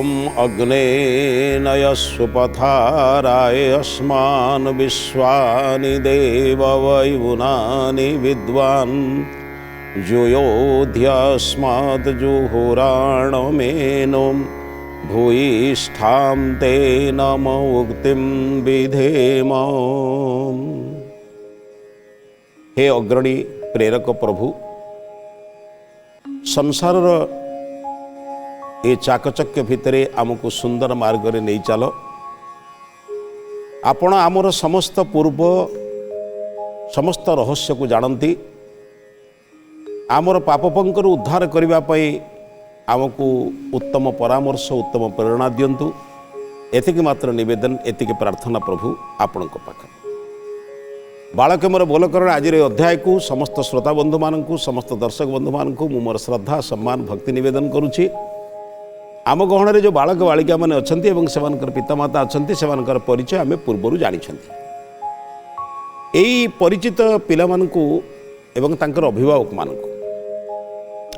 ॐ अग्ने नयस्सु पथाराय अस्मान् विश्वानि देववैवुनानि विद्वान् जुयोध्यस्मात् जुहुराणमेनो भूयिष्ठां ते नम उक्तिं विधेम। हे अग्रणी प्रेरक प्रभु, संसार ये चाकचक्य भितर आमको सुंदर मार्ग रे नहीं चल। आपण आमर समस्त पूर्व समस्त रहस्य को जानती, आमर पापपंकर उद्धार करने आमको उत्तम परामर्श उत्तम प्रेरणा दिंतु। एतिकी मात्र निवेदन, एतिकी प्रार्थना प्रभु आपण पाखे। बालक मोर बोलकरण आज अध्याय को समस्त श्रोता बंधु मानू समस्त दर्शक बंधु मानू मोर श्रद्धा सम्मान भक्ति निवेदन करुछि। आम गहण जो बालक बालिका मैंने अच्छा से पितामाता अच्छा से परिचय आम पूर्वर जानी। यही परिचित पिला एवं तांकर अभिभावक मानू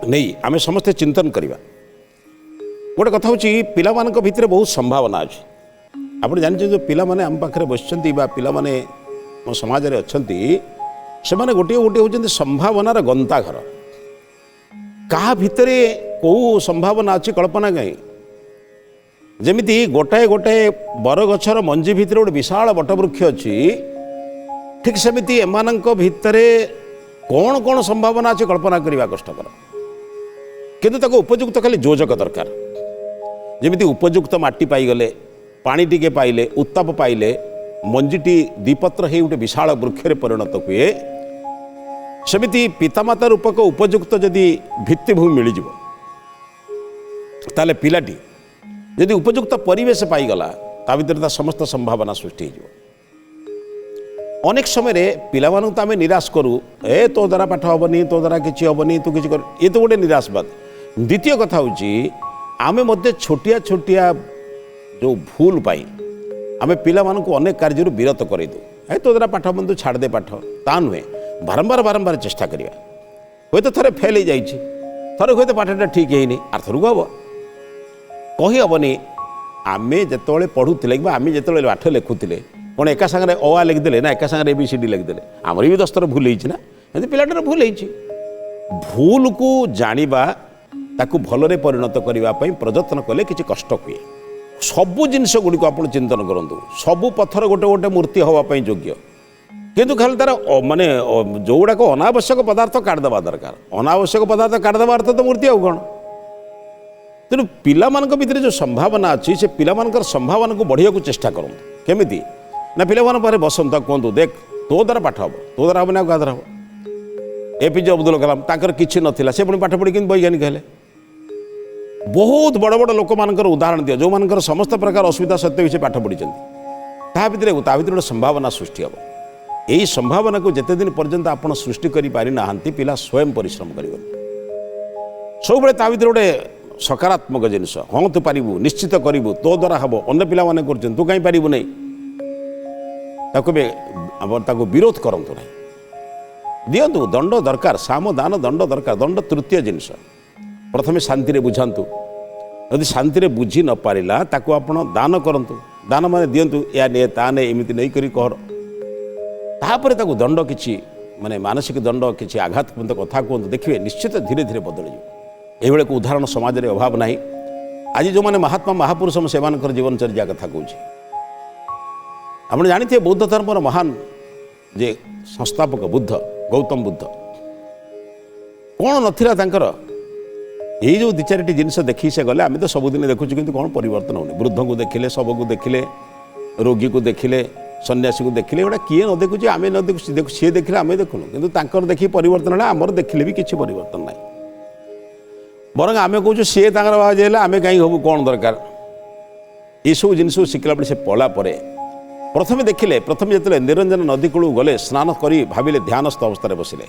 नहीं आम समस्ते चिंतन करवा। गोटे कथा हूँ पिला भितर बहुत संभावना अच्छी। आप जानते जो पिला माने आम पाखे बस पिला माने समाज में अच्छा से गोटे गोटे होती संभावनार गंताघर। क्या भितर कौ संभावना अच्छी कल्पना कहीं जमीती गोटाए गोटाए बरगछर मंजी भितर गोटे विशाल बटवृक्ष अच्छी, ठीक सेमती एमानंक भितरे कौन कौन संभावना अच्छी कल्पना करने कष्टकर। किंतु ताको उपयुक्त खाली योजक दरकार। जमीती उपयुक्त माटी पाईगले, पानी टिके पाइले, उत्ताप पाइले, मंजीटी दीपत्र हो गोटे विशाल वृक्षरे परिणत हुए। सेमिति पितामाता रूपक उपयुक्त जदि भित्तिभूमि मिल जाव ताले पिलाटी जदि उपयुक्त परिवेश पाईगला ता भीतर समस्त संभावना सृष्टि हो। अनेक समय पिला तो आम निराश करूँ, ए तो द्वारा पाठ हेनी, तो द्वारा किसी हेनी, तू किसी कर, ये तो गोटे निराशवाद। द्वितीय कथा हूँ आम मध्य छोटिया छोटिया जो भूल पाई आम पिला अनेक कार्य विरत कर दू। ए तो द्वारा पाठ बंधु छाड़ दे पाठ, ता नुहे बारंबार बारंबार चेष्टा करिया। हे तो थे फेल हो जाइए, थे हे तो पाठटा ठीक है आरथरक हम कही हेनी। आम जो पढ़ुले कि आम जो पाठ लिखुले कौन एका सागर अ लिखिदे ना एका सागर ABCD लिखिदे, आमर भी 10 थर भूल होना पिलाटार भूल होती। भूल को जानिबा ताकू भलरे परिणत करने प्रयत्न कले किसी कष्ट हुए। सबू जिनस गुड़िक आप चिंतन करूँ, सबू पत्थर गोटे गोटे मूर्ति हाँवाई योग्य, किंतु खाली तार माने जो गुड़ाक अनावश्यक पदार्थ काटदेवा दरकार। अनावश्यक पदार्थ काटदेवा अर्थ तो मूर्ति आउ कौन। तेणु पिला भितर जो संभावना अच्छी से पिला संभावना को बढ़िया चेष्टा करूँ। केमिति ना पिला पाखे बसंत कहतु, देख तो द्वारा पाठ हम, तो द्वारा हम ना क्या द्वारा हम। APJ अब्दुल कलाम ताकर किसी नाला से पुणी पाठ पढ़ी कि वैज्ञानिक हेले। बहुत बड़ बड़ लोक मानकर उदाहरण दिया जो मानकर समस्त प्रकार असुविधा सत्वे भी से पाठ पढ़ी ता भीतर गोटे संभावना सृष्टि हम। यही संभावना को जिते दिन पर्यंत आप सृष्टि कर पारि नाहांती पिला स्वयं परिश्रम कर सब ता भीतर गोटे सकारात्मक जिनस। हाँ तू पारू निश्चित करू, तो द्वारा हम, अन्य पिला माने कर तू कहीं पारू नहीं, ताको विरोध करतु ना। दिंतु दंड दरकार, साम दान दंड दरकार। दंड तृतीय जिनस। प्रथमे शांति बुझातु, यदि शांति बुझी न पारा ताको आपण दान करतु। दान माने दिंतु या ने ता ने एमती नहीं करी कहर तापर ताको दंड किछि माने मानसिक दंड किछि आघात कथा कहतु, देखिए निश्चित धीरे धीरे बदल जाए। ये को उदाहरण समाज में अभाव ना। आज जो मैंने महात्मा महापुरुष से जीवनचर्या कथा कहूँ। आप जानते बौद्ध धर्मर महान जे संस्थापक बुद्ध गौतम बुद्ध कौन नथिला तांकर यही जो 2-4टी जिनस देखी से गले। आम तो सबुदिन देखुचु कि कौन परिवर्तन होनी। वृद्ध को देखिले, शव को देखिले, रोगी को देखिले, सन्यासी को देखिले, गोटा किए न देखुचे आम न देखु सी देखिले आम देखुनु, कितु देखिए परिवर्तन है। आमर देखिले भी किसी परिवर्तन ना। बरং आम कौच सी बाजे आम कहीं हबू कौन दरकार। ये सब जिन शिखला से पला प्रथम देखिले, प्रथम जो निरंजन नदी कूल गले स्नान करी भाविले ध्यानस्थ अवस्था बसिले,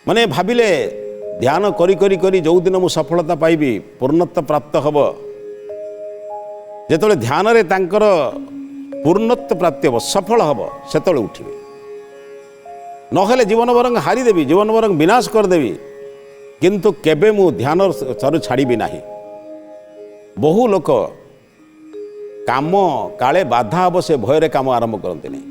माने भाविले ध्यान करी करी करी जो दिन मु सफलता पाइबी पूर्णत्व प्राप्त हम जो ध्यान रे तांकर पूर्णत्व प्राप्त हम सफल हम से उठिबे। नहेले जीवन बरंग हारीदेवी, जीवन बरंग विनाश करदेवी, किंतु केबे मु ध्यान सर छाड़ी ना। ବହୁ ଲୋକ କାମ କାଳେ ବାଧା ହେବ ସେ ଭୟରେ କାମ ଆରମ୍ଭ କରନ୍ତି ନାହିଁ।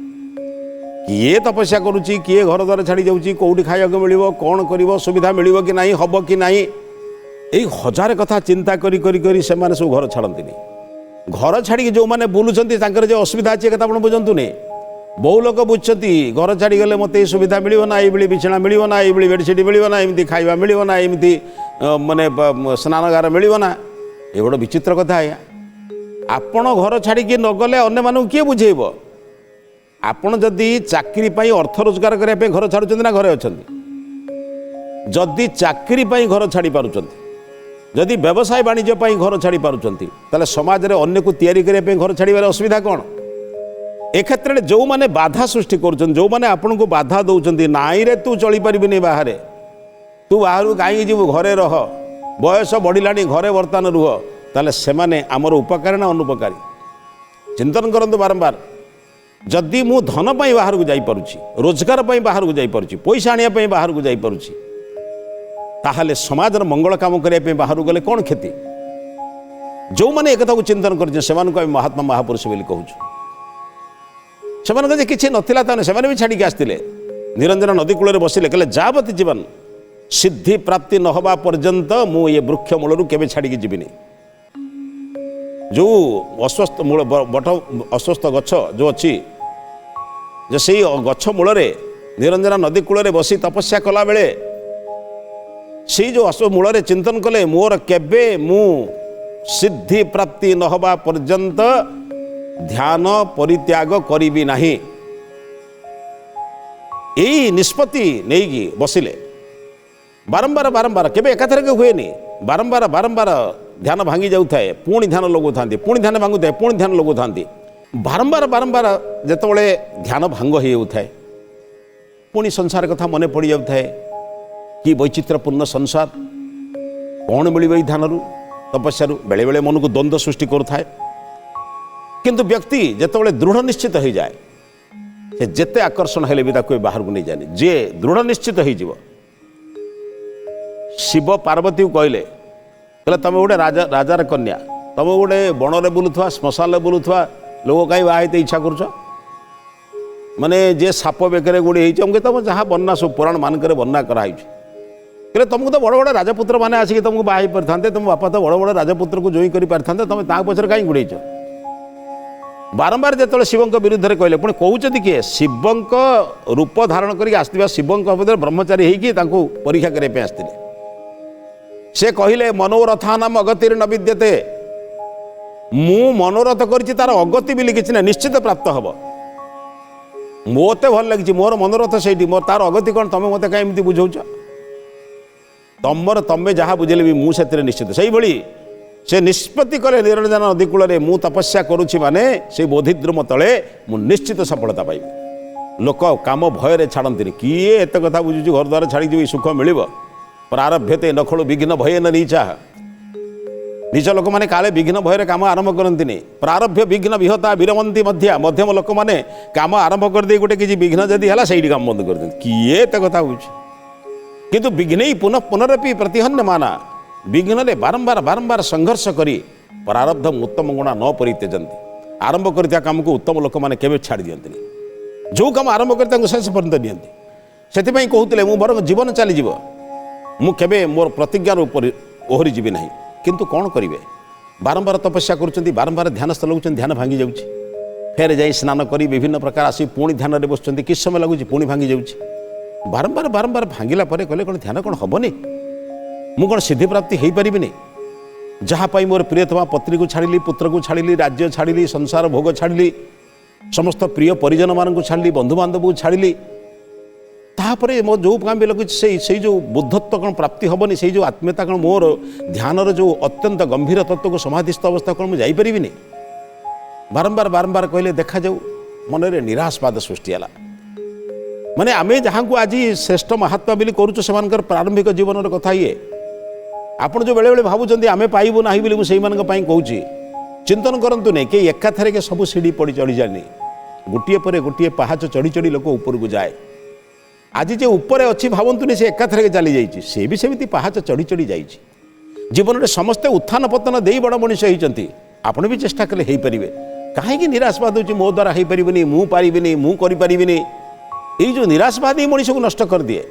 କିଏ ତପସ୍ୟା କରୁଛି, କିଏ ଘର ଦ୍ୱାର ଛାଡ଼ି ଯାଉଛି, କେଉଁଠି ଖାଇବାକୁ ମିଳିବ, କ'ଣ କରିବ, ସୁବିଧା ମିଳିବ କି ନାହିଁ, ହେବ କି ନାହିଁ, ଏଇ ହଜାର କଥା ଚିନ୍ତା କରି କରି କରି ସେମାନେ ସବୁ ଘର ଛାଡ଼ନ୍ତିନି। ଘର ଛାଡ଼ିକି ଯେଉଁମାନେ ବୁଲୁଛନ୍ତି ତାଙ୍କର ଯେ ଅସୁବିଧା ଅଛି ଏ କଥା ଆପଣ ବୁଝନ୍ତୁନି। ବହୁ ଲୋକ ବୁଝୁଛନ୍ତି ଘର ଛାଡ଼ିଗଲେ ମୋତେ ଏଇ ସୁବିଧା ମିଳିବ ନା, ଏଇଭଳି ବିଛଣା ମିଳିବ ନା, ଏଇଭଳି ବେଡ଼ସିଟ୍ ମିଳିବ ନା, ଏମିତି ଖାଇବା ମିଳିବ ନା, ଏମିତି ମାନେ ସ୍ନାନଗାର ମିଳିବ ନା। ଏ ବଡ଼ ବିଚିତ୍ର କଥା ଆଜ୍ଞା। ଆପଣ ଘର ଛାଡ଼ିକି ନଗଲେ ଅନ୍ୟମାନଙ୍କୁ କିଏ ବୁଝେଇବ? ଆପଣ ଯଦି ଚାକିରି ପାଇଁ ଅର୍ଥ ରୋଜଗାର କରିବା ପାଇଁ ଘର ଛାଡ଼ୁଛନ୍ତି ନା ଘରେ ଅଛନ୍ତି? ଯଦି ଚାକିରି ପାଇଁ ଘର ଛାଡ଼ି ପାରୁଛନ୍ତି, ଯଦି ବ୍ୟବସାୟ ବାଣିଜ୍ୟ ପାଇଁ ଘର ଛାଡ଼ି ପାରୁଛନ୍ତି, ତାହେଲେ ସମାଜରେ ଅନ୍ୟକୁ ତିଆରି କରିବା ପାଇଁ ଘର ଛାଡ଼ିବାର ଅସୁବିଧା କ'ଣ? ଏ କ୍ଷେତ୍ରରେ ଯେଉଁମାନେ ବାଧା ସୃଷ୍ଟି କରୁଛନ୍ତି, ଯେଉଁମାନେ ଆପଣଙ୍କୁ ବାଧା ଦେଉଛନ୍ତି, ନାଇଁରେ ତୁ ଚଳିପାରିବିନି ବାହାରେ, ତୁ ବାହାରକୁ କାହିଁକି ଯିବୁ, ଘରେ ରହ, ବୟସ ବଢ଼ିଲାଣି, ଘରେ ବର୍ତ୍ତମାନ ରୁହ, ତାହେଲେ ସେମାନେ ଆମର ଉପକାରୀ ନା ଅନୁପକାରୀ? ଚିନ୍ତନ କରନ୍ତୁ ବାରମ୍ବାର। ଯଦି ମୁଁ ଧନ ପାଇଁ ବାହାରକୁ ଯାଇପାରୁଛି, ରୋଜଗାର ପାଇଁ ବାହାରକୁ ଯାଇପାରୁଛି, ପଇସା ଆଣିବା ପାଇଁ ବାହାରକୁ ଯାଇପାରୁଛି, ତାହେଲେ ସମାଜର ମଙ୍ଗଳ କାମ କରିବା ପାଇଁ ବାହାରକୁ ଗଲେ କ'ଣ କ୍ଷତି? ଯେଉଁମାନେ ଏକଥାକୁ ଚିନ୍ତନ କରିଛନ୍ତି ସେମାନଙ୍କୁ ଆମେ ମହାତ୍ମା ମହାପୁରୁଷ ବୋଲି କହୁଛୁ। ସେମାନଙ୍କ ଯେ କିଛି ନଥିଲା ତାହେଲେ ସେମାନେ ବି ଛାଡ଼ିକି ଆସିଥିଲେ। ନିରଞ୍ଜନ ନଦୀ କୂଳରେ ବସିଲେ, କହିଲେ ଯାବତୀ ଜୀବନ ସିଦ୍ଧି ପ୍ରାପ୍ତି ନ ହେବା ପର୍ଯ୍ୟନ୍ତ ମୁଁ ଏ ବୃକ୍ଷ ମୂଳରୁ କେବେ ଛାଡ଼ିକି ଯିବିନି। ଯେଉଁ ଅସ୍ୱସ୍ଥ ମୂଳ ବଟ ଅସ୍ୱସ୍ଥ ଗଛ ଯେଉଁ ଅଛି, ଯେ ସେଇ ଗଛ ମୂଳରେ ନିରଞ୍ଜନ ନଦୀ କୂଳରେ ବସି ତପସ୍ୟା କଲାବେଳେ ସେଇ ଯେଉଁ ମୂଳରେ ଚିନ୍ତନ କଲେ, ମୋର କେବେ ମୁଁ ସିଦ୍ଧି ପ୍ରାପ୍ତି ନ ହେବା ପର୍ଯ୍ୟନ୍ତ ଧ୍ୟାନ ପରିତ୍ୟାଗ କରିବି ନାହିଁ। ଏଇ ନିଷ୍ପତ୍ତି ନେଇକି ବସିଲେ। ବାରମ୍ବାର ବାରମ୍ବାର, କେବେ ଏକାଥରକେ ହୁଏନି, ବାରମ୍ବାର ବାରମ୍ବାର ଧ୍ୟାନ ଭାଙ୍ଗି ଯାଉଥାଏ, ପୁଣି ଧ୍ୟାନ ଲଗାଉଥାନ୍ତି, ପୁଣି ଧ୍ୟାନ ଭାଙ୍ଗୁଥାଏ, ପୁଣି ଧ୍ୟାନ ଲଗାଉଥାନ୍ତି। ବାରମ୍ବାର ବାରମ୍ବାର ଯେତେବେଳେ ଧ୍ୟାନ ଭାଙ୍ଗ ହୋଇଯାଉଥାଏ, ପୁଣି ସଂସାର କଥା ମନେ ପଡ଼ିଯାଉଥାଏ। କି ବୈଚିତ୍ର୍ୟପୂର୍ଣ୍ଣ ସଂସାର, କ'ଣ ମିଳିବ ଏଇ ଧ୍ୟାନରୁ, ତପସ୍ୟାରୁ? ବେଳେବେଳେ ମନକୁ ଦ୍ୱନ୍ଦ୍ୱ ସୃଷ୍ଟି କରୁଥାଏ। କିନ୍ତୁ ବ୍ୟକ୍ତି ଯେତେବେଳେ ଦୃଢ଼ ନିଶ୍ଚିତ ହୋଇଯାଏ, ସେ ଯେତେ ଆକର୍ଷଣ ହେଲେ ବି ତାକୁ ବାହାରକୁ ନେଇଯାଏନି। ଯିଏ ଦୃଢ଼ ନିଶ୍ଚିତ ହୋଇଯିବ, ଶିବ ପାର୍ବତୀକୁ କହିଲେ ତମେ ଗୋଟେ ରାଜାର କନ୍ୟା, ତମେ ଗୋଟେ ବଣରେ ବୁଲୁଥିବା, ଶ୍ମଶାନରେ ବୁଲୁଥିବା ଲୋକ କାହିଁ ବାହା ହେଇତେ ଇଚ୍ଛା କରୁଛ? ମାନେ ଯିଏ ସାପ ବେକରେ ଗୁଡ଼ି ହେଇଛି, ଆମକୁ ତମ ଯାହା ବର୍ଣ୍ଣନା ସବୁ ପୁରାଣ ମାନଙ୍କରେ ବର୍ଣ୍ଣନା କରାହେଇଛି। କହିଲେ ତମକୁ ତ ବଡ଼ ବଡ଼ ରାଜପୁତ୍ର ମାନେ ଆସିକି ତମକୁ ବାହା ହେଇପାରିଥାନ୍ତେ, ତମ ବାପା ତ ବଡ଼ ବଡ଼ ରାଜପୁତ୍ରକୁ ଜୋଇଁ କରିପାରିଥାନ୍ତେ, ତମେ ତା ପଛରେ କାହିଁ ଗୁଡ଼େଇଛ? ବାରମ୍ବାର ଯେତେବେଳେ ଶିବଙ୍କ ବିରୁଦ୍ଧରେ କହିଲେ, ପୁଣି କହୁଛନ୍ତି କିଏ? ଶିବଙ୍କ ରୂପ ଧାରଣ କରିକି ଆସିଥିବା ଶିବଙ୍କ ଭିତରେ ବ୍ରହ୍ମଚାରୀ ହେଇକି ତାଙ୍କୁ ପରୀକ୍ଷା କରିବା ପାଇଁ ଆସିଥିଲେ। ସେ କହିଲେ ମନୋରଥାନାମ ଅଗତିରେ ନ ବିଦ୍ୟତେ, ମୁଁ ମନୋରଥ କରିଛି ତାର ଅଗତି ବୋଲି କିଛି ନାହିଁ, ନିଶ୍ଚିତ ପ୍ରାପ୍ତ ହେବ। ମୋତେ ଭଲ ଲାଗିଛି, ମୋର ମନୋରଥ ସେଇଠି, ମୋର ତାର ଅଗତି କ'ଣ ତମେ ମୋତେ କାହିଁ ଏମିତି ବୁଝଉଛ? ତମେ ଯାହା ବୁଝିଲେ ବି ମୁଁ ସେଥିରେ ନିଶ୍ଚିତ। ସେଇଭଳି ସେ ନିଷ୍ପତ୍ତି କଲେ ନିରଞ୍ଜନ ନଦୀ କୂଳରେ, ମୁଁ ତପସ୍ୟା କରୁଛି ମାନେ ସେଇ ବୋଧିଦ୍ରୁମ ତଳେ ମୁଁ ନିଶ୍ଚିତ ସଫଳତା ପାଇବି। ଲୋକ କାମ ଭୟରେ ଛାଡ଼ନ୍ତିନି। କିଏ ଏତେ କଥା ବୁଝୁଛି, ଘର ଦ୍ୱାର ଛାଡ଼ିକି ଯିବି ସୁଖ ମିଳିବ? ପ୍ରାରଭ୍ୟତେ ନଖଳୁ ବିଘ୍ନ ଭୟେ ନ ନିଚା। ନିଜ ଲୋକମାନେ କାଳେ ବିଘ୍ନ ଭୟରେ କାମ ଆରମ୍ଭ କରନ୍ତିନି। ପ୍ରାରଭ୍ୟ ବିଘ୍ନ ବିହତା ବିରମନ୍ତି ମଧ୍ୟମ ଲୋକମାନେ କାମ ଆରମ୍ଭ କରିଦେଇ ଗୋଟେ କିଛି ବିଘ୍ନ ଯଦି ହେଲା ସେଇଠି କାମ ବନ୍ଦ କରିଦିଅନ୍ତି। କିଏ ଏତେ କଥା ବୁଝୁଛି? କିନ୍ତୁ ବିଘ୍ନେଇ ପୁନରପି ପ୍ରତିହନ୍ୟ ମାନା, ବିଘ୍ନରେ ବାରମ୍ବାର ବାରମ୍ବାର ସଂଘର୍ଷ କରି ପ୍ରାରବ୍ଧ ଉତ୍ତମ ଗୁଣା ନ ପରିତ୍ୟଜନ୍ତି। ଆରମ୍ଭ କରିଥିବା କାମକୁ ଉତ୍ତମ ଲୋକମାନେ କେବେ ଛାଡ଼ି ଦିଅନ୍ତିନି। ଯେଉଁ କାମ ଆରମ୍ଭ କରି ତାଙ୍କୁ ଶେଷ ପର୍ଯ୍ୟନ୍ତ ନିଅନ୍ତି। ସେଥିପାଇଁ କହୁଥିଲେ, ମୁଁ ବରଂ ଜୀବନ ଚାଲିଯିବ, ମୁଁ କେବେ ମୋର ପ୍ରତିଜ୍ଞାର ଉପରେ ଓହରି ଯିବି ନାହିଁ। କିନ୍ତୁ କ'ଣ କରିବେ? ବାରମ୍ବାର ତପସ୍ୟା କରୁଛନ୍ତି, ବାରମ୍ବାର ଧ୍ୟାନସ୍ଥ ଲାଗୁଛନ୍ତି, ଧ୍ୟାନ ଭାଙ୍ଗି ଯାଉଛି। ଫେର ଯାଇ ସ୍ନାନ କରି ବିଭିନ୍ନ ପ୍ରକାର ଆସି ପୁଣି ଧ୍ୟାନରେ ବସୁଛନ୍ତି, କିଛି ସମୟ ଲାଗୁଛି, ପୁଣି ଭାଙ୍ଗି ଯାଉଛି। ବାରମ୍ବାର ବାରମ୍ବାର ଭାଙ୍ଗିଲା ପରେ କହିଲେ, କ'ଣ ଧ୍ୟାନ କ'ଣ ହେବନି? ମୁଁ କ'ଣ ସିଦ୍ଧିପ୍ରାପ୍ତି ହେଇପାରିବିନି? ଯାହା ପାଇଁ ମୋର ପ୍ରିୟତମା ପତ୍ନୀକୁ ଛାଡ଼ିଲି, ପୁତ୍ରକୁ ଛାଡ଼ିଲି, ରାଜ୍ୟ ଛାଡ଼ିଲି, ସଂସାର ଭୋଗ ଛାଡ଼ିଲି, ସମସ୍ତ ପ୍ରିୟ ପରିଜନମାନଙ୍କୁ ଛାଡ଼ିଲି, ବନ୍ଧୁବାନ୍ଧବକୁ ଛାଡ଼ିଲି, ତାପରେ ମୋ ଯେଉଁ କାମ ବି ଲାଗୁଛି ସେଇ ଯେଉଁ ବୁଦ୍ଧତ୍ୱ କ'ଣ ପ୍ରାପ୍ତି ହେବନି? ସେଇ ଯେଉଁ ଆତ୍ମୀୟତା କ'ଣ, ମୋର ଧ୍ୟାନର ଯେଉଁ ଅତ୍ୟନ୍ତ ଗମ୍ଭୀର ତତ୍ତ୍ୱକୁ ସମାଧିସ୍ଥ ଅବସ୍ଥା କ'ଣ ମୁଁ ଯାଇପାରିବିନି? ବାରମ୍ବାର ବାରମ୍ବାର କହିଲେ, ଦେଖାଯାଉ। ମନରେ ନିରାଶବାଦ ସୃଷ୍ଟି ହେଲା। ମାନେ ଆମେ ଯାହାଙ୍କୁ ଆଜି ଶ୍ରେଷ୍ଠ ମହାତ୍ମା ବୋଲି କରୁଛୁ, ସେମାନଙ୍କର ପ୍ରାରମ୍ଭିକ ଜୀବନର କଥା ଇଏ। ଆପଣ ଯେଉଁ ବେଳେବେଳେ ଭାବୁଛନ୍ତି ଆମେ ପାଇବୁ ନାହିଁ ବୋଲି, ମୁଁ ସେଇମାନଙ୍କ ପାଇଁ କହୁଛି, ଚିନ୍ତନ କରନ୍ତୁ ନାହିଁ। କେହି ଏକାଥରକେ ସବୁ ସିଡ଼ି ପଡ଼ି ଚଢ଼ିଯାଏନି। ଗୋଟିଏ ପରେ ଗୋଟିଏ ପାହାଚ ଚଢ଼ି ଚଢ଼ି ଲୋକ ଉପରକୁ ଯାଏ। ଆଜି ଯେ ଉପରେ ଅଛି ଭାବନ୍ତୁନି ସେ ଏକାଥରକେ ଚାଲିଯାଇଛି, ସେ ବି ସେମିତି ପାହାଚ ଚଢ଼ି ଚଢ଼ି ଯାଇଛି। जीवन में समस्ते उत्थान पतन दे बड़ मनीष होती आपण भी चेष्टा कले हो पारे कहीं निराशवाद हो मो द्वारा हो पारिनी मु पारिनी मु करें ये जो निराशवाद ही मनीष को नष्ट कर दिए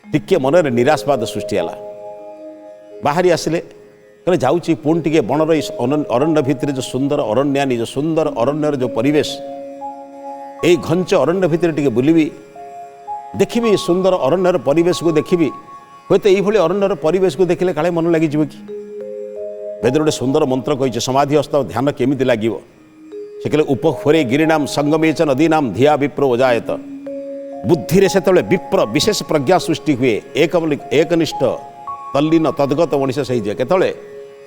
टिके मन निराशवाद सृष्टि है बाहरी आसिले कहले जाऊँगी पुणी टे बणर अरण्य भितर जो सुंदर अरण्यानी जो सुंदर अरण्यर जो परिवेश यही घंच अरण्य भितर टे बुलबी देखी सुंदर अरण्यर परिवेश को देखी हूँ तो ये अरण्यर परिवेश को देखले काले मन लगी कि वेद गोटे सुंदर मंत्र कही समाधि हस्त ध्यान केमी लगे से कहले उपखोरे गिरीनाम संगमेच नदीनाम धिया विप्र ओजायत बुद्धि से विप्र विशेष प्रज्ञा सृष्टि हुए एकनिष्ठ तल्लीन तद्गत मनीष से केतले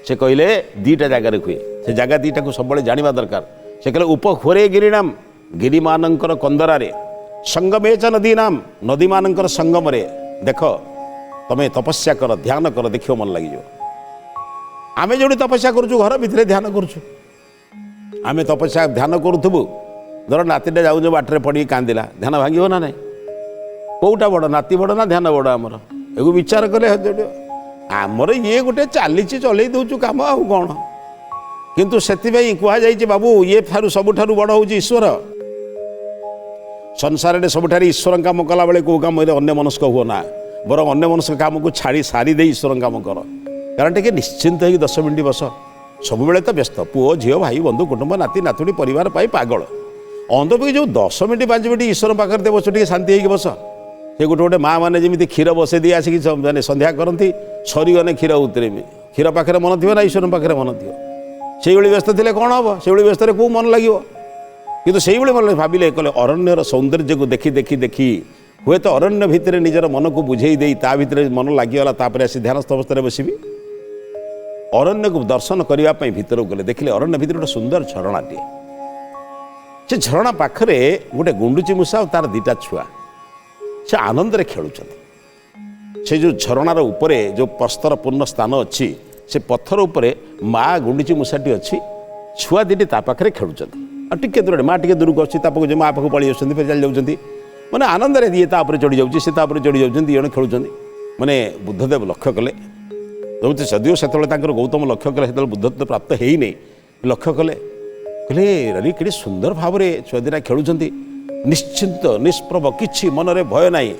से कहले दीटा जगार हुए से जगह दीटा को सब जानवा दरकार से कहले उपखोरे गिरीनाम गिरी मानकर कंदरारे संगमेच नदीनाम नदी मानकर संगम देख तमें तपस्या कर ध्यान कर देखियो मन लगे आमे जो तपस्या करुचु घर भितर ध्यान करुचु आमे तपस्या ध्यान करूबू धर नातीटा जाऊँ बाटर पड़ी कांदिला ध्यान भांगो ना ना कौटा बड़ नाती बड़ ना ध्यान बड़ आमर एगो विचार कले आमर ये गोटे चली चल दौचु कम आ कौन किंतु से कहुई बाबू ये सबुठ बड़ हूँ ईश्वर संसार में सबुठ ईश्वर काम कला बेले कौ कम अन्य मनस्क हुआ ना बर अन्य मनस्क काम को छाड़ी सारी दे ईश्वर काम कर कारण टे निश्चिंत हो 10 मिनिट बस सब बेले तो व्यस्त पुओ झील भाई बंधु कुटुंब नाती नातुणी परिवार पाई पागल अंध पी जो 10 मिनिट 5 मिनिट ईश्वर पाखे बस टे शांति हो बस से गोटे गोटे माँ मैंने जमी क्षीर बसई दी आसिक संध्या करती सरीगने क्षीर उतरेबी क्षीर पाखे मन थी ना ईश्वर पाखे मन थी से व्यस्त थे कौन हम से व्यस्त कौ मन लगे कितु से मन भाविले कहले अरण्यर सौंदर्य को देखी देखी देखी हुए तो अरण्य भितर निजर मन को बुझे दे भितर मन लगिगला आसी ध्यानस्थ अवस्था बसबी अरण्य को दर्शन करने भितर गले देखिले अरण्य भितर गोटे सुंदर झरणाटे से झरणा पाखरे गोटे गुंडुची मूषा और तार 2टा छुआ से आनंद खेलुं से जो झरणार उपरे जो प्रस्तरपूर्ण स्थान अच्छी से पत्थर उपरे माँ गुंडुची मूषाटी अच्छी छुआ 2टी ता पाखरे खेलुं टिके दूर माँ टे दूर को माँ पाख पलि आसती फिर चली जाऊँगी मैंने आनंद ये चढ़ी जाऊँगी से चढ़ी जाऊँ 2 जण खेलुं मैंने बुद्धदेव लक्ष्य कले जो सदियो से गौतम लक्ष्य कले से बुद्धत्व प्राप्त है नहीं लक्ष्य कले कहले रे कि सुंदर भाव में छुआ 2टा खेलुं निश्चिंत निष्प्रभ किछि मन रे भय नहीं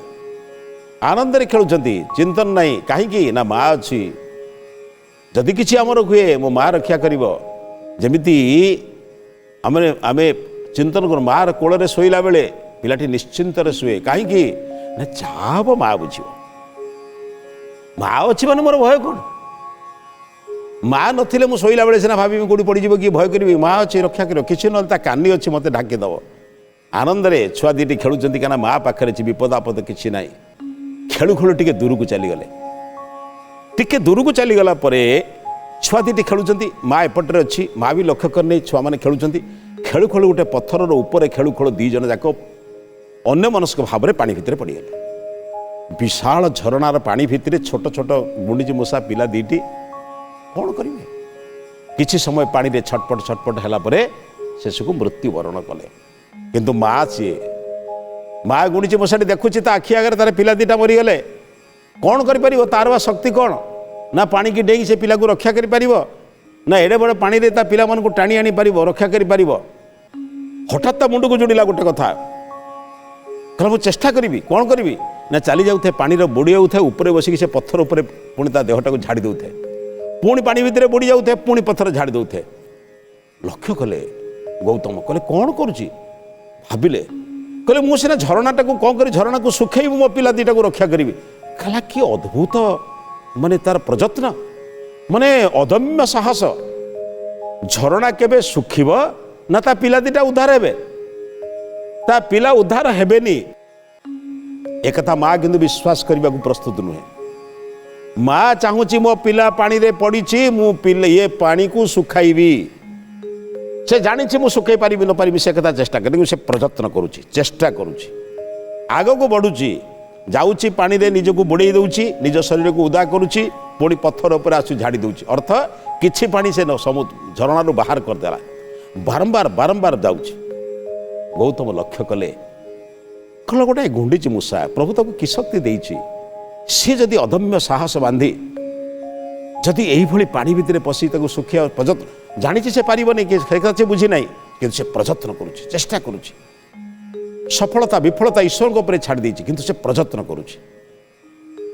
आनंद खेलुं चिंतन नहीं कहीं ना माँ अच्छी जदि किछि आमर हुए मो माँ रक्षा करमिति आमे चिंतन कर माँ कोल शोला बेले पिलाटी निश्चिंत शुए कहीं ना चाहब माँ बुझ माँ अच्छी मैंने मोर भय कौन माँ नथिले मु शोला बेले सीना भावी कौटी पड़ज कि भय करी माँ अच्छी रक्षा कर किसी ना कानी अच्छी मत ढाकीदेव आनंद छुआ 2टी खेलुं क्या माँ पाखे विपद आपद किसी ना खेलु खेलु टे दूर को चलीगले टिके दूर को चलीगला छुआ 2टी खेलुं माँ एपटे अच्छी माँ भी लक्ष्य करने छुआ मैंने खेलुं खेलु खेलु गोटे पत्थर ऊपर खेलु खेलु 2 जण जाक अन्य मनस्क भाव में पानी भितर पड़गले विशाल झरणार पानी भितर छोट छोट गुंडुची मूषा पिला 2टी कौन करेंगे किछि समय पानी रे छटपट छटपट है शेष को मृत्युवरण कले किंतु माँ सी माँ गुंडुची मूषाटी देखुची आखि आगे तार पिला 2टा मरीगले कौन कर तार शक्ति कौन ना पानी की डेई से पिला को रक्षा कर ना एडे बड़े पानी रे ता पिला मन को टाणी आनी पारिबो रक्षा करि पारिबो हठात मुंड को जोड़िला गोटे कथा कहला चेष्टा करी कौन करी ना चली जाऊे पानी बुड़ी जाऊे ऊपर बसिक से पत्थर उपर पुणी ता देहटा को झाड़ी दौथे पुणी पानी भितर बुड़ी जाऊे पुणी पत्थर झाड़ी दौथे लक्ष्य कले गौतम कहले कौन करुची भाविले कहले मु सीना झरणाटा को कौन करी झरणा को सुखेबी मो पिला 2टा को रक्षा करी कहला कि अद्भुत माने तार प्रयत्न माने अदम्य साहस झरणा केबे सुखिब ना ता पिला 2टा उद्धार हेबे ता पिला उद्धार हेबेनी एक माँ किंतु विश्वास करने को प्रस्तुत नुहे माँ चाहूँगी मो पिला पानी रे पड़ी मु पिले ये पानी को सुखाइबी से जानी मु सुखै पारि न पारि से कथा चेष्टा कर से प्रयत्न करुच्ची चेष्टा करुच्ची आग को बढ़ुची जाऊँगी पानी रे निज को बुड़े दौची निज शरीर को उदा करुच्ची पुणी पत्थर उपर आसु झाड़ी दौची अर्थ किछि पानी से समुद्र झरणारू बाहर करदेला बारंबार बारंबार जाऊँगी गौतम लक्ष्य कले कहला गोटे गुंडुची मूषा प्रभु ताको कि शक्ति देइछि सी जदि अदम्य साहस बांधी जदि यही पानी भितर पशि सुखिया प्रयत्न जानी से पारनी कि से बुझी ना कि से प्रयत्न करुच्ची चेष्टा करुच्ची सफलता विफलता ईश्वर को छाड़ देती किंतु से प्रयत्न करुच्ची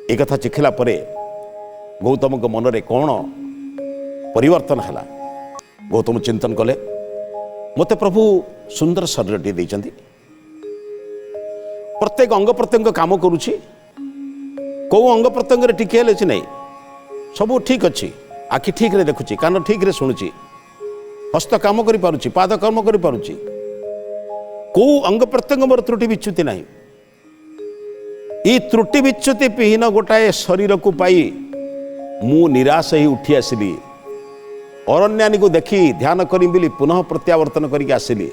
एक कथा चिखिला परे गौतम को मन में कौन परिवर्तन है गौतम चिंतन कले मत प्रभु सुंदर शरीर टे देइचंती प्रत्येक अंग प्रत्यंग काम करुच्ची कौ अंग प्रत्यंग टिके नहीं सब ठीक अच्छी आखि ठीक रे देखुची कान ठीक रे शुणुची हस्त काम करि पारुची पाद कर्म करि पारुची को अंग प्रत्यंग मोर त्रुटि विच्युति नहीं ई त्रुटि विच्युति विहीन गोटाए शरीर को पाई मु निराश ही उठी आसिली अरण्यानी को देखी ध्यान करी बोली पुनः प्रत्यावर्तन करके आसिली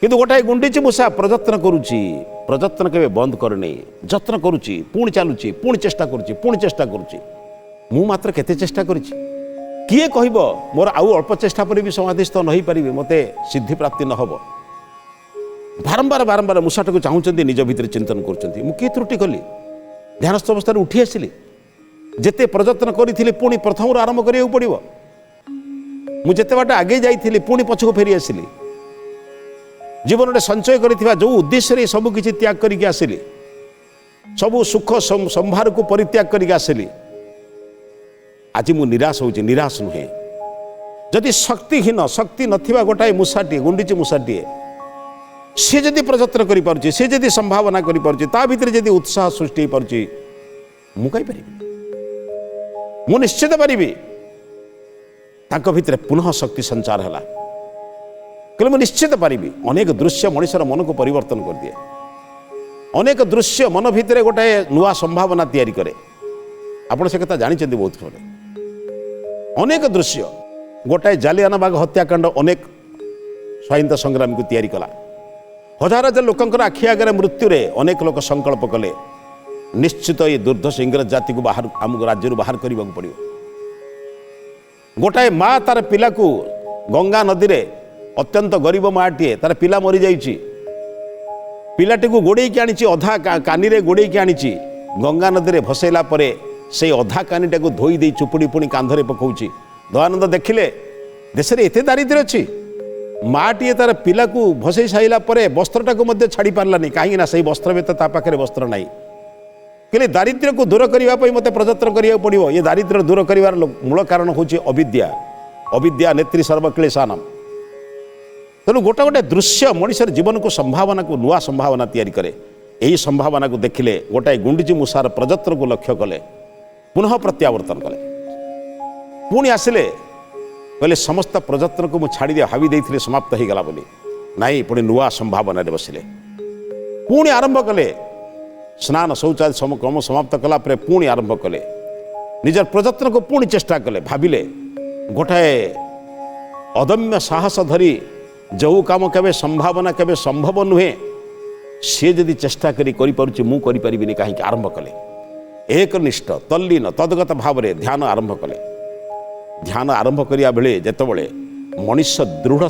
किंतु गोटाए गुंडीची मूषा प्रयत्न करुची प्रयत्न केबे बंद करनी जत्न करुची पुणी चालुची पुणी चेष्टा करुची पुणी चेष्टा करुची मु मात्र केते चेष्टा करिछि किए कहब मोर आउ अल्प चेष्टा पर भी समाधिस्थ नहीं पारि मते सिद्धि प्राप्ति न हब बारंबार बारंबार मूषाटा को चाहूँगी निज भितर चिंतन करुँच मु किए त्रुटि कली ध्यानस्थ अवस्था उठी आसिली जेते प्रयत्न करी पुणी प्रथम आरंभ करा पड़ो मुझे बाट आगे जाइली पुणी पछक फेरी आसिली जीवन में संचय करिथिबा जो उद्देश्य सब किछि त्याग करके आसिली सबु सुख संभार को परित्याग करके आसिली आज मु निराश होची निराश नुहे जदि शक्तिहीन शक्ति नथिबा गोटाए मूषाटी गुंडीची मूषाटी सी जदि प्रयत्न करि पारुची सी जदि संभावना करि पारुची ता भितर जदि उत्साह सृष्टि हो पारुची मु कहि परिबि मु निश्चित परिबि तांको भितर पुनः शक्ति संचार हला कले मु निश्चित परिबि अनेक दृश्य मनुष्यर मन को परिवर्तन कर दिए अनेक दृश्य मन भितर गोटाए नुआ संभावना तैयारी करे आपण से कथा जानी बहुत थोड़े अनेक दृश्य गोटाए जालियानाबाग हत्याकांड अनेक स्वाधीनता संग्राम को तैयारी कला हजार हजार लोकंकर आखि आगे मृत्यु रे अनेक लोक संकल्प कले निश्चित ये दुर्दश इंग्रज जाति को बाहर आम राज्य बाहर करने को पड़ो गोटाए माँ तार पिला को गंगा नदी रे अत्यंत गरीब माँटीए तार पिला मरी जाइए पिलाटी को गोड़े की आनी अधा कानी रे गोड़े की आनी गंगा नदी रे भसैला परे से अधा कानीटा को धोई दे चुपुड़ी पुणी कांधरे पकाउची दयानंद देखिले देश में एते दारिद्र्य अच्छी माँटीए तार पिला को भसई साइला परे वस्त्रटा को मध्य छाड़ी पार्लानी कहीं से वस्त्र में ता पाखे वस्त्र नाई कि दारिद्र्य को दूर करने मत प्रयत्न करा पड़ो ये दारिद्र्य दूर कर मूल कारण हूँ अविद्या अविद्या नेत्री सर्वक्लेशानाम तेणु गोटे गोटे दृश्य मनुष्य जीवन को संभावना को नुआ संभावना तैयारी करे यही संभावना को देखिले गोटाए गुंडीची मूषार प्रयत्न को लक्ष्य कले पुनः प्रत्यावर्तन कले पुणी आसिले कहले समस्त प्रयत्न को मुझे दिया हावी देइथिले समाप्त हो गला बोली नाई पुणी नुआ संभावना बसिले पुणी आरंभ कले स्नान शौचालय क्रम समाप्त कला पुणी आरंभ कले निजर प्रयत्न को पुणी चेष्टा कले भाविले गोटाए अदम्य साहस धरी जो काम केबे संभावना केबे संभव नुहे सी जदि चेष्टा करी पारुची मु करि परिबिनी कहीं आरंभ कले एकनिष्ठ तल्लीन तदगत भाव में ध्यान आरंभ कले ध्यान आरंभ करिया बेले जेतेबेले मनुष्य दृढ़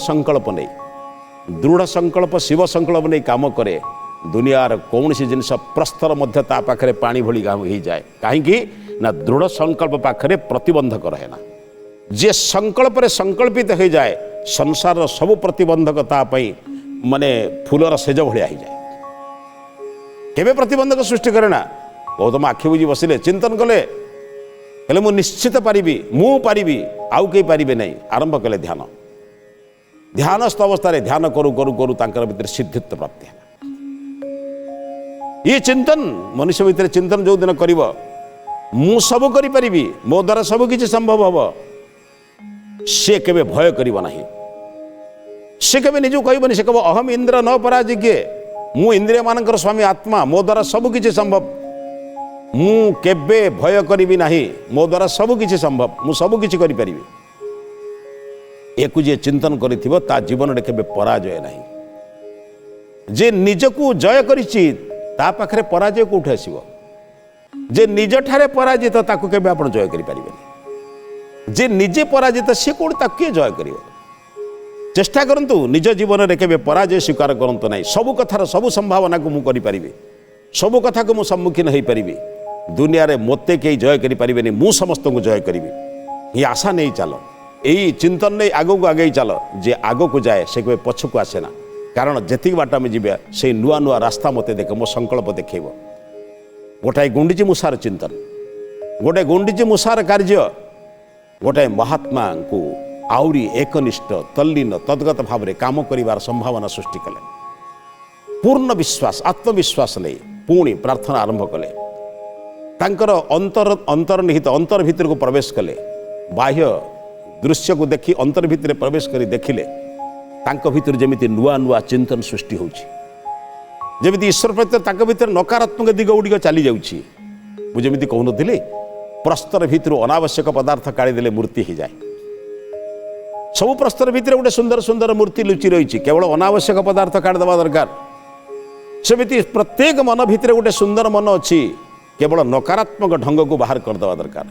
संकल्प शिव संकल्प नहीं काम करे दुनियार कौन सी जिनस प्रस्तर मध्य ता पाखरे पानी भली हो जाए कहीं ना दृढ़ संकल्प पाखरे प्रतिबंधक रहे ना जे संकल्प रे संकल्पित हो जाए संसार सब प्रतिबंधक तापाई माने फूलर सेज भाया हो जाए केबे प्रतिबंधक सृष्टि करे ना गौतम आखि बुझी बसिले चिंतन कले हेले मु निश्चित पारिबी मु पारिबी आउ कई पारिबे नहीं आरंभ कले ध्यान ध्यानस्थ अवस्था ध्यान करू करू करू तांकर भीतर सिद्धित्व प्राप्ति है ये चिंतन मनुष्य भीतर चिंतन जो दिन करिवो मु सब करि परिबी मो द्वारा सब किछि संभव हबो से केबे भय करिवो नाही से केबे निजु कहबनी से कहबो अहम इंद्र न पराजिज्ञे मु इंद्रिय मानकर स्वामी आत्मा मो द्वारा सब किछि संभव मु केबे भय करिबी नाही मो द्वारा सब किछि संभव मु सब किछि करि परिबी एकु जे चिंतन करिथिबो ता जीवन रे केबे पराजय नाही जे निजकु जय करिछि ता पाखरे पराजय कोठे आसीबो जे निज ठारे पराजित ताकु केबे आपण जय करि परिबेनी जे निजे पराजित से कोड ताकु जय करिवो चेष्टा करंतु निज जीवन रे केबे पराजय स्वीकार करंतु नाही सब कथार सब संभावना को मु करि परिबी सब कथा को मु सम्मुखीन होई परिबी दुनिया रे मते कई जय करि परिबेनी मु समस्त को जय करिवि ये आशा नहीं चल यही चिंतन नहीं आग को आगे चल जे आग को जाए से केबे पछ को आसे ना कारण जेतिक बाट में जीवा से नुआ नुआ रास्ता मते देख मो संकल्प देखैब गोटाए गुंडीची मूषार चिंतन गोटे गुंडीची मूषार कार्य गोटाए महात्मा को आउरी एकनिष्ठ तल्लीन तद्गत भाव में काम करिवार संभावना सृष्टि कले पूर्ण विश्वास आत्मविश्वास नहीं पुणी प्रार्थना आरंभ कले तांकर अंतर्निहित अंतर भितर को प्रवेश कले बाह्य दृश्य को देखि अंतर भितर प्रवेश करी देखिले तांको भितर जेमिति नुआ नुआ चिंतन सृष्टि होउछि जेमिति ईश्वर प्रति तांको भितर नकारात्मक दिग गुड़िक चली जाउछि मु जेमिति कहउनथिले प्रस्तर भितर अनावश्यक पदार्थ काढ़ी देले मूर्ति हो जाए सब प्रस्तर भितर गोटे सुंदर सुंदर मूर्ति लुचि रही केवल अनावश्यक पदार्थ काढ़ी देवा दरकार सेमिति प्रत्येक मन भितर गोटे सुंदर मन अच्छी केवल नकारात्मक ढंग को बाहर करदेवा दरकार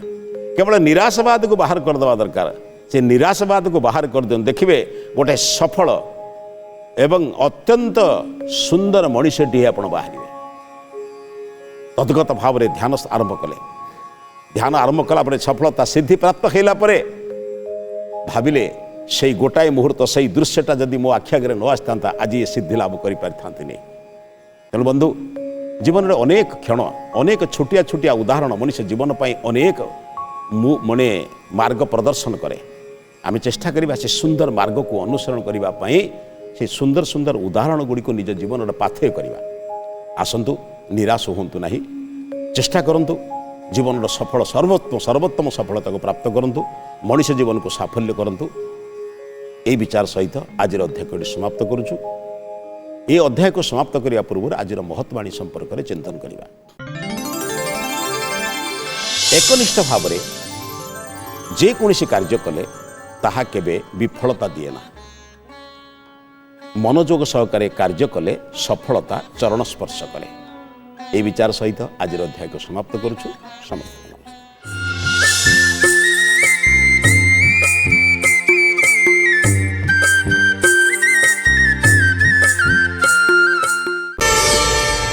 केवल निराशवाद को बाहर करदेवा दरकार से निराशवाद को बाहर कर दियन देखिए गोटे सफल एवं अत्यंत सुंदर मनुष्यटी आपण बाहर तद्गत भाव में ध्यान आरंभ कले ध्यान आरंभ कला सफलता सिद्धि प्राप्त होला भाविले से गोटाए मुहूर्त से दृश्यटा जदि मो आखि आगे न आसता आज ये सिद्धि लाभ कर पारि नहीं तेणु बंधु जीवन में अनेक क्षण अनेक छोटिया छोटिया उदाहरण मनुष्य जीवन पर अनेक मने मार्ग प्रदर्शन करे आम चेष्टा करवा से सुंदर मार्ग को अनुसरण करने से सुंदर सुंदर उदाहरण गुड़ी को निज जीवन पाथेय करवा आसतु निराश हूँ ना चेष्टा करूँ जीवन सफल सर्वोत्तम सफलता को प्राप्त करूँ मनुष्य जीवन को साफल्य करूँ ये विचार सहित आज अध्याय समाप्त करुचु ये अध्याय को समाप्त करने पूर्व आज महत्वाणी संपर्क में चिंतन करवा एकनिष्ठ भाव में जेकोसी कार्य कले ताहा केबे विफलता दिए ना मनोयोग सहकारे कार्य कले सफलता चरण स्पर्श करे ये विचार सहित आज अध्याय को समाप्त करुछु समस्त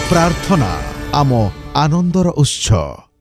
प्रार्थना आम आनंदर उत्सव।